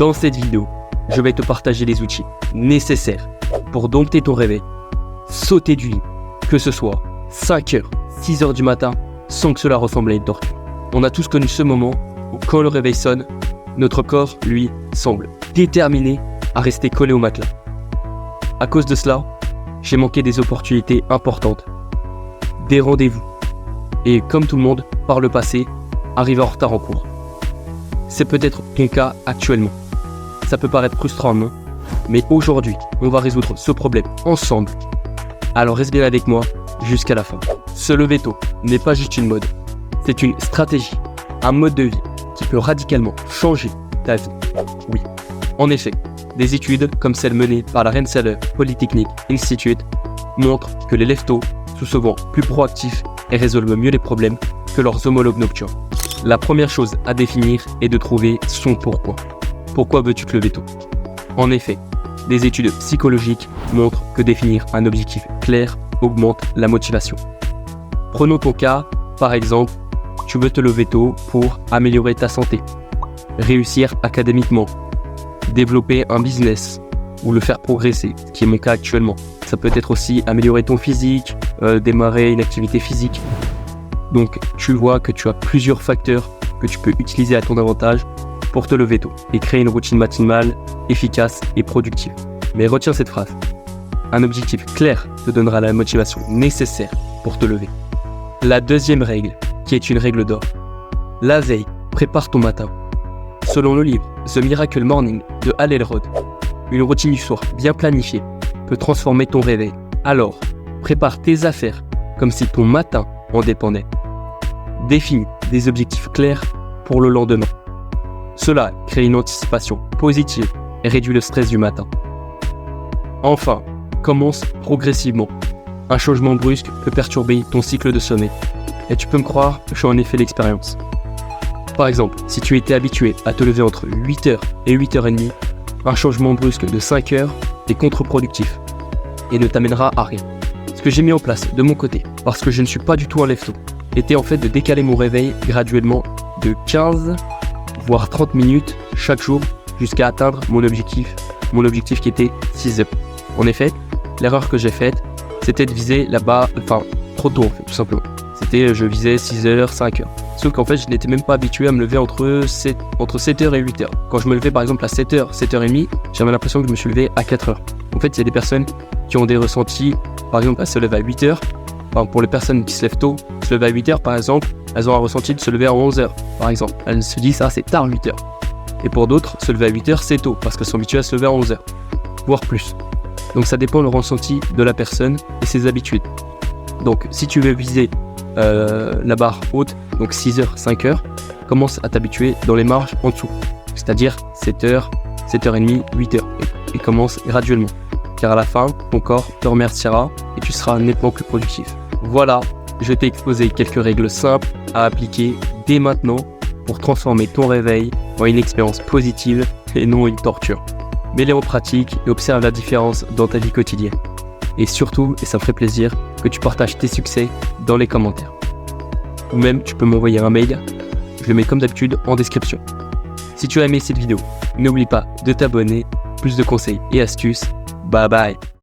Dans cette vidéo, je vais te partager les outils nécessaires pour dompter ton réveil, sauter du lit, que ce soit 5h, 6h du matin, sans que cela ressemble à une torture. On a tous connu ce moment où quand le réveil sonne, notre corps, lui, semble déterminé à rester collé au matelas. À cause de cela, j'ai manqué des opportunités importantes, des rendez-vous, et comme tout le monde, par le passé, arrivé en retard en cours. C'est peut-être ton cas actuellement. Ça peut paraître frustrant, non? Mais aujourd'hui, on va résoudre ce problème ensemble. Alors reste bien avec moi jusqu'à la fin. Se lever tôt n'est pas juste une mode, c'est une stratégie, un mode de vie qui peut radicalement changer ta vie. Oui, en effet, des études comme celles menées par la Rensselaer Polytechnic Institute montrent que les lève-tôt sont souvent plus proactifs et résolvent mieux les problèmes que leurs homologues nocturnes. La première chose à définir est de trouver son pourquoi. Pourquoi veux-tu te lever tôt? En effet, des études psychologiques montrent que définir un objectif clair augmente la motivation. Prenons ton cas, par exemple, tu veux te lever tôt pour améliorer ta santé, réussir académiquement, développer un business ou le faire progresser, ce qui est mon cas actuellement. Ça peut être aussi améliorer ton physique, démarrer une activité physique. Donc tu vois que tu as plusieurs facteurs que tu peux utiliser à ton avantage pour te lever tôt et créer une routine matinale efficace et productive. Mais retiens cette phrase. Un objectif clair te donnera la motivation nécessaire pour te lever. La deuxième règle, qui est une règle d'or. La veille, prépare ton matin. Selon le livre The Miracle Morning de Hal Elrod, une routine du soir bien planifiée peut transformer ton réveil. Alors, prépare tes affaires comme si ton matin en dépendait. Définis des objectifs clairs pour le lendemain. Cela crée une anticipation positive et réduit le stress du matin. Enfin, commence progressivement. Un changement brusque peut perturber ton cycle de sommeil. Et tu peux me croire, j'ai en effet l'expérience. Par exemple, si tu étais habitué à te lever entre 8h et 8h30, un changement brusque de 5h est contre-productif et ne t'amènera à rien. Ce que j'ai mis en place de mon côté, parce que je ne suis pas du tout un lève-tôt, était en fait de décaler mon réveil graduellement de 15 voire 30 minutes chaque jour jusqu'à atteindre mon objectif qui était 6h. En effet, l'erreur que j'ai faite, c'était de viser là-bas, trop tôt en fait, tout simplement. Je visais 6h, 5h. Sauf qu'en fait, je n'étais même pas habitué à me lever entre 7h et 8h. Quand je me levais par exemple à 7h, 7h30, j'avais l'impression que je me suis levé à 4h. En fait, il y a des personnes qui ont des ressentis, par exemple, elles se lèvent à 8h. Pour les personnes qui se lèvent tôt, se lever à 8h par exemple, elles ont un ressenti de se lever à 11h par exemple. Elles se disent, c'est tard 8h. Et pour d'autres, se lever à 8h, c'est tôt, parce qu'elles sont habituées à se lever à 11h, voire plus. Donc ça dépend le ressenti de la personne et ses habitudes. Donc si tu veux viser la barre haute, donc 6h, 5h, commence à t'habituer dans les marges en dessous, c'est-à-dire 7h, 7h30, 8h, et commence graduellement, car à la fin, ton corps te remerciera et tu seras nettement plus productif. Voilà, je t'ai exposé quelques règles simples à appliquer dès maintenant pour transformer ton réveil en une expérience positive et non une torture. Mets-les en pratique et observe la différence dans ta vie quotidienne. Et surtout, et ça me ferait plaisir, que tu partages tes succès dans les commentaires. Ou même, tu peux m'envoyer un mail, je le mets comme d'habitude en description. Si tu as aimé cette vidéo, n'oublie pas de t'abonner, plus de conseils et astuces. Bye bye!